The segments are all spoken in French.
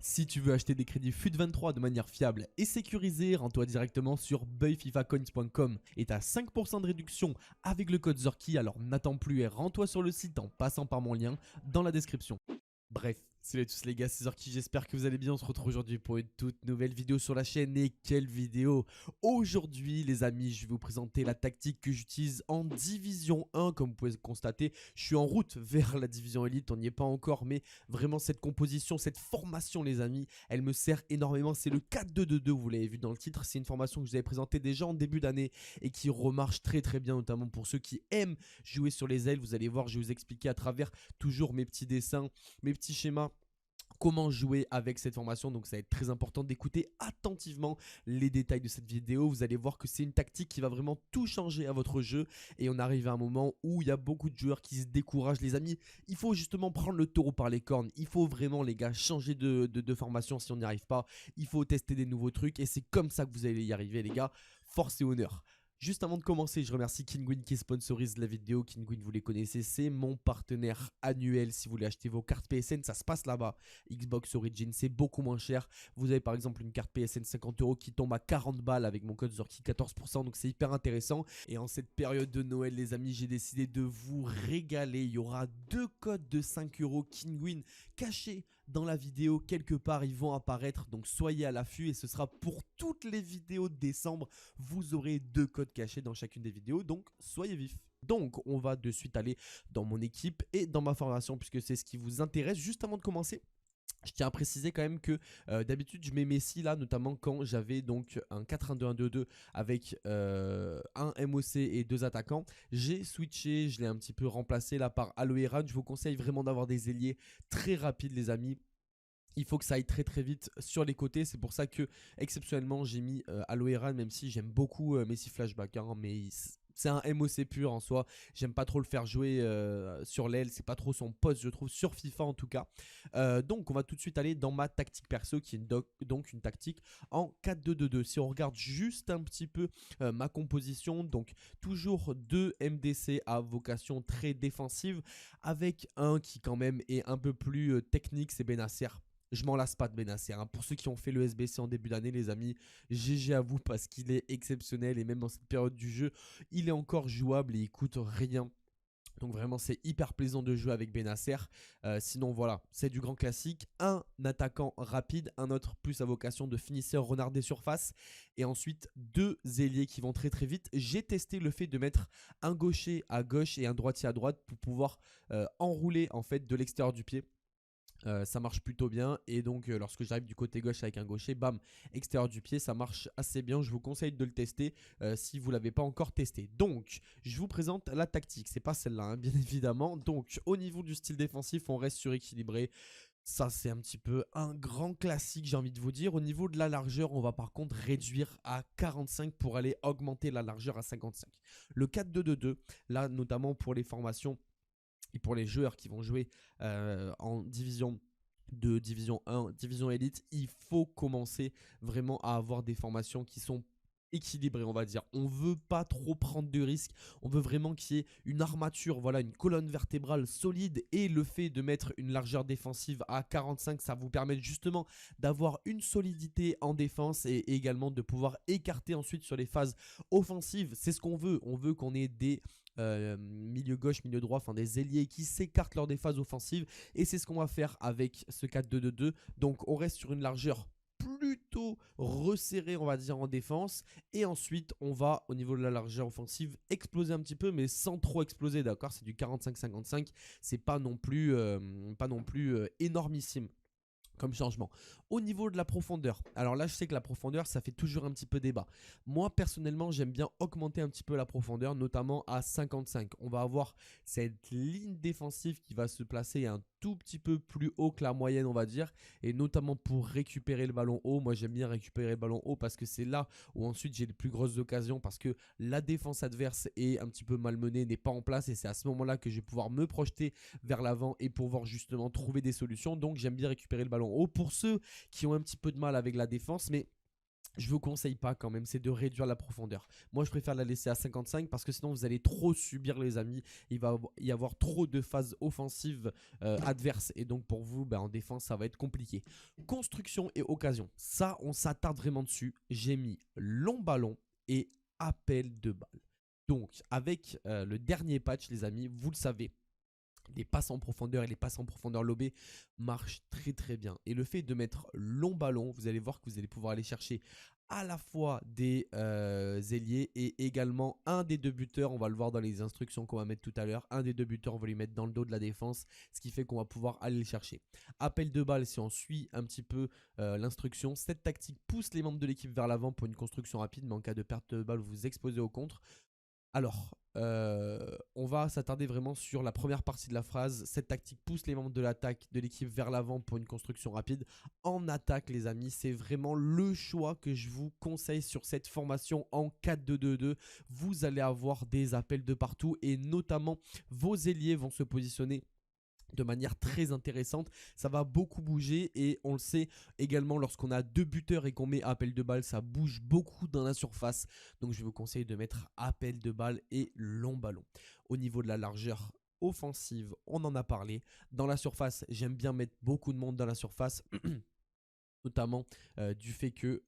Si tu veux acheter des crédits FUT23 de manière fiable et sécurisée, rends-toi directement sur buyfifacoins.com et t'as 5% de réduction avec le code Zorky. Alors n'attends plus et rends-toi sur le site en passant par mon lien dans la description. Bref, salut à tous les gars, c'est Zorky, j'espère que vous allez bien. On se retrouve aujourd'hui pour une toute nouvelle vidéo sur la chaîne. Et quelle vidéo! Aujourd'hui les amis, je vais vous présenter la tactique que j'utilise en division 1. Comme vous pouvez le constater, je suis en route vers la division élite, on n'y est pas encore, mais vraiment cette composition, cette formation les amis, elle me sert énormément. C'est le 4-2-2-2, vous l'avez vu dans le titre, c'est une formation que je vous avais présentée déjà en début d'année et qui remarche très bien, notamment pour ceux qui aiment jouer sur les ailes. Vous allez voir, je vais vous expliquer à travers toujours mes petits dessins, mes petits schémas, comment jouer avec cette formation. Donc ça va être très important d'écouter attentivement les détails de cette vidéo. Vous allez voir que c'est une tactique qui va vraiment tout changer à votre jeu. Et on arrive à un moment où il y a beaucoup de joueurs qui se découragent les amis. Il faut justement prendre le taureau par les cornes. Il faut vraiment les gars changer de formation si on n'y arrive pas. Il faut tester des nouveaux trucs et c'est comme ça que vous allez y arriver les gars. Force et honneur. Juste avant de commencer, je remercie Kinguin qui sponsorise la vidéo. Kinguin, vous les connaissez, c'est mon partenaire annuel. Si vous voulez acheter vos cartes PSN, ça se passe là-bas. Xbox Origin, c'est beaucoup moins cher. Vous avez par exemple une carte PSN 50 € qui tombe à 40 balles avec mon code Zorky 14%. Donc c'est hyper intéressant. Et en cette période de Noël, les amis, j'ai décidé de vous régaler. Il y aura 2 codes de 5 € Kinguin cachés dans la vidéo quelque part, ils vont apparaître, donc soyez à l'affût et ce sera pour toutes les vidéos de décembre. Vous aurez 2 codes cachés dans chacune des vidéos, donc soyez vifs. Donc on va de suite aller dans mon équipe et dans ma formation puisque c'est ce qui vous intéresse. Juste avant de commencer, je tiens à préciser quand même que d'habitude je mets Messi là, notamment quand j'avais donc un 4-1-2-1-2-2 avec un MOC et 2 attaquants. J'ai switché, je l'ai un petit peu remplacé là par Aloeran. Je vous conseille vraiment d'avoir des ailiers très rapides les amis. Il faut que ça aille très vite sur les côtés. C'est pour ça que exceptionnellement j'ai mis Aloeran, même si j'aime beaucoup Messi Flashback, hein, mais c'est un MOC pur en soi. J'aime pas trop le faire jouer sur l'aile. C'est pas trop son poste, je trouve, sur FIFA en tout cas. Donc on va tout de suite aller dans ma tactique perso qui est donc une tactique en 4-2-2-2. Si on regarde juste un petit peu ma composition, donc toujours 2 MDC à vocation très défensive avec un qui quand même est un peu plus technique, c'est Benasser. Je m'en lasse pas de Benasser, hein. Pour ceux qui ont fait le SBC en début d'année les amis, GG à vous parce qu'il est exceptionnel et même dans cette période du jeu, il est encore jouable et il coûte rien. Donc vraiment c'est hyper plaisant de jouer avec Benasser. Sinon voilà, c'est du grand classique. Un attaquant rapide, un autre plus à vocation de finisseur renard des surfaces. Et ensuite 2 ailiers qui vont très vite. J'ai testé le fait de mettre un gaucher à gauche et un droitier à droite pour pouvoir enrouler en fait de l'extérieur du pied. Ça marche plutôt bien et donc lorsque j'arrive du côté gauche avec un gaucher, bam, extérieur du pied, ça marche assez bien. Je vous conseille de le tester si vous ne l'avez pas encore testé. Donc je vous présente la tactique, c'est pas celle-là hein, bien évidemment. Donc au niveau du style défensif, on reste suréquilibré. Ça c'est un petit peu un grand classique, j'ai envie de vous dire. Au niveau de la largeur, on va par contre réduire à 45 pour aller augmenter la largeur à 55. Le 4-2-2-2, là notamment pour les formations et pour les joueurs qui vont jouer en division 2, division 1, division élite, il faut commencer vraiment à avoir des formations qui sont équilibrées, on va dire. On veut pas trop prendre de risques, on veut vraiment qu'il y ait une armature, voilà, une colonne vertébrale solide et le fait de mettre une largeur défensive à 45, ça vous permet justement d'avoir une solidité en défense et également de pouvoir écarter ensuite sur les phases offensives. C'est ce qu'on veut, on veut qu'on ait des milieu gauche, milieu droit, enfin des ailiers qui s'écartent lors des phases offensives et c'est ce qu'on va faire avec ce 4-2-2-2. Donc on reste sur une largeur plutôt resserrée on va dire en défense et ensuite on va au niveau de la largeur offensive exploser un petit peu mais sans trop exploser, d'accord, c'est du 45-55, c'est pas non plus énormissime comme changement. Au niveau de la profondeur, alors là je sais que la profondeur ça fait toujours un petit peu débat. Moi personnellement j'aime bien augmenter un petit peu la profondeur, notamment à 55. On va avoir cette ligne défensive qui va se placer un tout petit peu plus haut que la moyenne on va dire, et notamment pour récupérer le ballon haut. Moi j'aime bien récupérer le ballon haut parce que c'est là où ensuite j'ai les plus grosses occasions, parce que la défense adverse est un petit peu malmenée, n'est pas en place, et c'est à ce moment là que je vais pouvoir me projeter vers l'avant et pouvoir justement trouver des solutions. Donc j'aime bien récupérer le ballon haut pour ceux qui ont un petit peu de mal avec la défense, mais je vous conseille pas quand même, c'est de réduire la profondeur. Moi, je préfère la laisser à 55 parce que sinon, vous allez trop subir les amis. Il va y avoir trop de phases offensives adverses. Et donc, pour vous, en défense, ça va être compliqué. Construction et occasion. Ça, on s'attarde vraiment dessus. J'ai mis long ballon et appel de balle. Donc, avec le dernier patch, les amis, vous le savez, les passes en profondeur et les passes en profondeur lobées marchent très très bien. Et le fait de mettre long ballon, vous allez voir que vous allez pouvoir aller chercher à la fois des ailiers et également un des deux buteurs. On va le voir dans les instructions qu'on va mettre tout à l'heure. Un des deux buteurs, on va lui mettre dans le dos de la défense, ce qui fait qu'on va pouvoir aller le chercher. Appel de balle, si on suit un petit peu l'instruction, cette tactique pousse les membres de l'équipe vers l'avant pour une construction rapide, mais en cas de perte de balle, vous vous exposez au contre. Alors, on va s'attarder vraiment sur la première partie de la phrase. Cette tactique pousse les membres de l'attaque de l'équipe vers l'avant pour une construction rapide. En attaque, les amis, c'est vraiment le choix que je vous conseille sur cette formation en 4-2-2-2. Vous allez avoir des appels de partout et notamment vos ailiers vont se positionner de manière très intéressante. Ça va beaucoup bouger et on le sait également lorsqu'on a deux buteurs et qu'on met appel de balle, ça bouge beaucoup dans la surface. Donc je vous conseille de mettre appel de balle et long ballon. Au niveau de la largeur offensive, on en a parlé. Dans la surface, j'aime bien mettre beaucoup de monde dans la surface, notamment du fait que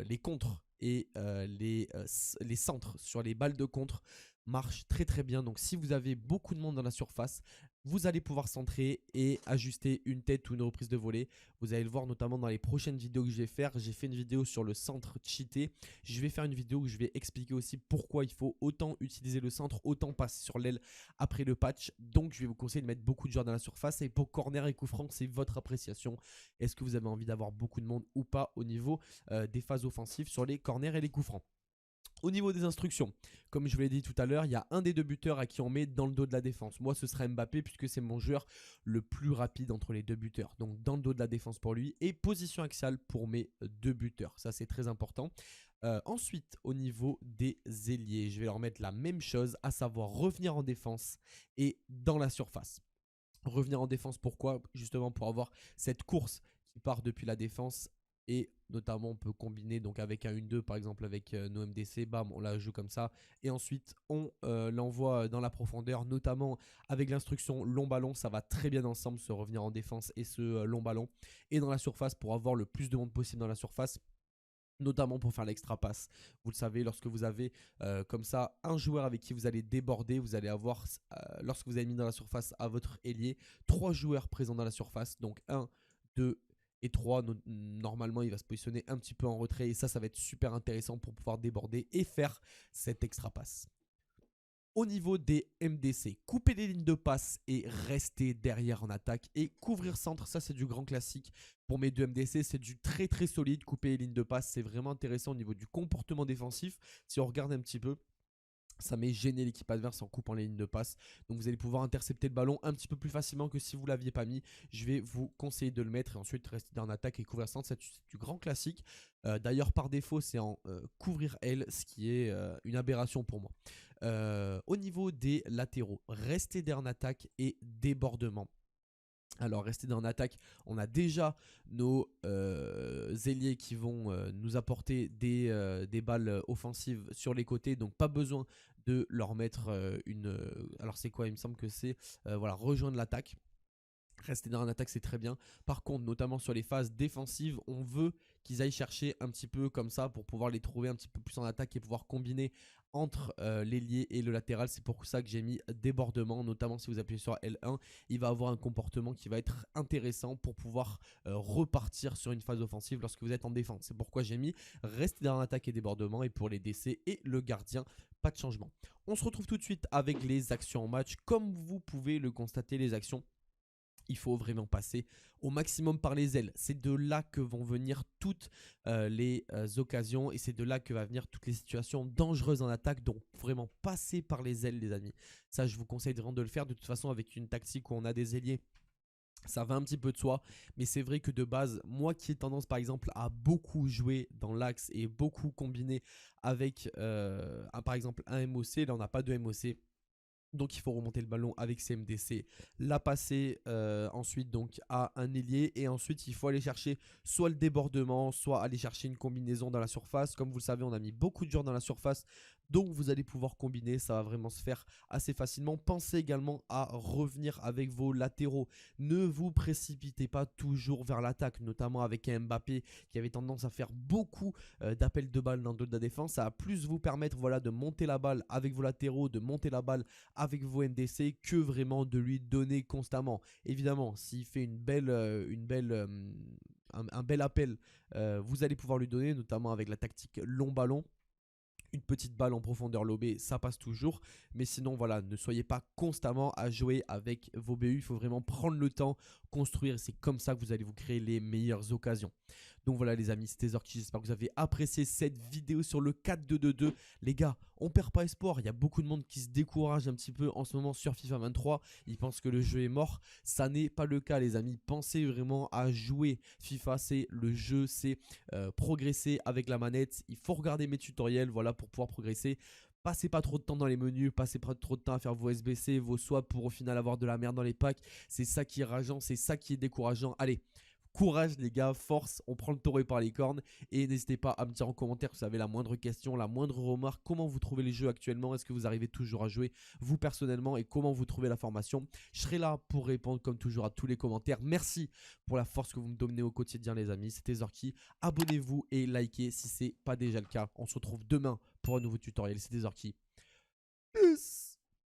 les contres et les centres sur les balles de contre marchent très très bien. Donc si vous avez beaucoup de monde dans la surface, vous allez pouvoir centrer et ajuster une tête ou une reprise de volée. Vous allez le voir notamment dans les prochaines vidéos que je vais faire. J'ai fait une vidéo sur le centre cheaté. Je vais faire une vidéo où je vais expliquer aussi pourquoi il faut autant utiliser le centre, autant passer sur l'aile après le patch. Donc je vais vous conseiller de mettre beaucoup de joueurs dans la surface. Et pour corner et coup franc, c'est votre appréciation. Est-ce que vous avez envie d'avoir beaucoup de monde ou pas au niveau des phases offensives sur les corners et les coups francs? Au niveau des instructions, comme je vous l'ai dit tout à l'heure, il y a un des deux buteurs à qui on met dans le dos de la défense. Moi, ce sera Mbappé puisque c'est mon joueur le plus rapide entre les deux buteurs. Donc, dans le dos de la défense pour lui et position axiale pour mes deux buteurs. Ça, c'est très important. Ensuite, au niveau des ailiers, je vais leur mettre la même chose, à savoir revenir en défense et dans la surface. Revenir en défense, pourquoi? Justement pour avoir cette course qui part depuis la défense. Et notamment, on peut combiner donc avec un 1-2 par exemple avec nos MDC, bam, on la joue comme ça. Et ensuite, on l'envoie dans la profondeur, notamment avec l'instruction long ballon. Ça va très bien ensemble, ce revenir en défense et ce long ballon. Et dans la surface, pour avoir le plus de monde possible dans la surface, notamment pour faire l'extra passe. Vous le savez, lorsque vous avez comme ça un joueur avec qui vous allez déborder, vous allez avoir, lorsque vous avez mis dans la surface à votre ailier, 3 joueurs présents dans la surface. Donc 1, 2 et 3. Normalement, il va se positionner un petit peu en retrait. Et ça va être super intéressant pour pouvoir déborder et faire cette extra passe. Au niveau des MDC, couper les lignes de passe et rester derrière en attaque et couvrir centre, ça c'est du grand classique. Pour mes deux MDC, c'est du très très solide. Couper les lignes de passe, c'est vraiment intéressant au niveau du comportement défensif. Si on regarde un petit peu, ça met gêner l'équipe adverse en coupant les lignes de passe. Donc vous allez pouvoir intercepter le ballon un petit peu plus facilement que si vous ne l'aviez pas mis. Je vais vous conseiller de le mettre et ensuite rester en attaque et couvrir centre. C'est du grand classique. D'ailleurs, par défaut, c'est en couvrir L, ce qui est une aberration pour moi. Au niveau des latéraux, rester en attaque et débordement. Alors, rester dans l'attaque, on a déjà nos ailiers qui vont nous apporter des balles offensives sur les côtés. Donc, pas besoin de leur mettre une... alors, c'est quoi? Il me semble que c'est voilà, rejoindre l'attaque. Rester dans l'attaque, c'est très bien. Par contre, notamment sur les phases défensives, on veut qu'ils aillent chercher un petit peu comme ça pour pouvoir les trouver un petit peu plus en attaque et pouvoir combiner entre l'ailier et le latéral. C'est pour ça que j'ai mis débordement, notamment si vous appuyez sur L1. Il va avoir un comportement qui va être intéressant pour pouvoir repartir sur une phase offensive lorsque vous êtes en défense. C'est pourquoi j'ai mis rester dans l'attaque et débordement. Et pour les DC et le gardien, pas de changement. On se retrouve tout de suite avec les actions en match. Comme vous pouvez le constater, les actions, il faut vraiment passer au maximum par les ailes. C'est de là que vont venir toutes les occasions et c'est de là que va venir toutes les situations dangereuses en attaque. Donc vraiment passer par les ailes, les amis. Ça, je vous conseille vraiment de le faire. De toute façon, avec une tactique où on a des ailiers, ça va un petit peu de soi, mais c'est vrai que de base, moi qui ai tendance par exemple à beaucoup jouer dans l'axe et beaucoup combiner avec par exemple un MOC, là on n'a pas de MOC. Donc il faut remonter le ballon avec CMDC, la passer ensuite donc à un ailier et ensuite il faut aller chercher soit le débordement, soit aller chercher une combinaison dans la surface. Comme vous le savez, on a mis beaucoup de joueurs dans la surface, donc vous allez pouvoir combiner, ça va vraiment se faire assez facilement. Pensez également à revenir avec vos latéraux. Ne vous précipitez pas toujours vers l'attaque, notamment avec un Mbappé qui avait tendance à faire beaucoup d'appels de balles dans le dos de la défense. Ça va plus vous permettre voilà, de monter la balle avec vos latéraux, de monter la balle avec vos MDC que vraiment de lui donner constamment. Évidemment, s'il fait un bel appel, vous allez pouvoir lui donner, notamment avec la tactique long ballon. Une petite balle en profondeur lobée, ça passe toujours. Mais sinon, voilà, ne soyez pas constamment à jouer avec vos BU. Il faut vraiment prendre le temps, construire. C'est comme ça que vous allez vous créer les meilleures occasions. Donc voilà les amis, c'était Zorky. J'espère que vous avez apprécié cette vidéo sur le 4-2-2-2. Les gars, on perd pas espoir. Il y a beaucoup de monde qui se décourage un petit peu en ce moment sur FIFA 23. Ils pensent que le jeu est mort. Ça n'est pas le cas les amis. Pensez vraiment à jouer. FIFA, c'est le jeu, c'est progresser avec la manette. Il faut regarder mes tutoriels, voilà, pour pouvoir progresser. Passez pas trop de temps dans les menus, passez pas trop de temps à faire vos SBC, vos swaps pour au final avoir de la merde dans les packs. C'est ça qui est rageant, c'est ça qui est décourageant. Allez, courage les gars, force, on prend le taureau par les cornes. Et n'hésitez pas à me dire en commentaire si vous avez la moindre question, la moindre remarque, comment vous trouvez les jeux actuellement, est-ce que vous arrivez toujours à jouer vous personnellement et comment vous trouvez la formation. Je serai là pour répondre comme toujours à tous les commentaires. Merci pour la force que vous me donnez au quotidien les amis, c'était Zorky. Abonnez-vous et likez si ce n'est pas déjà le cas. On se retrouve demain pour un nouveau tutoriel, c'était Zorky. Peace.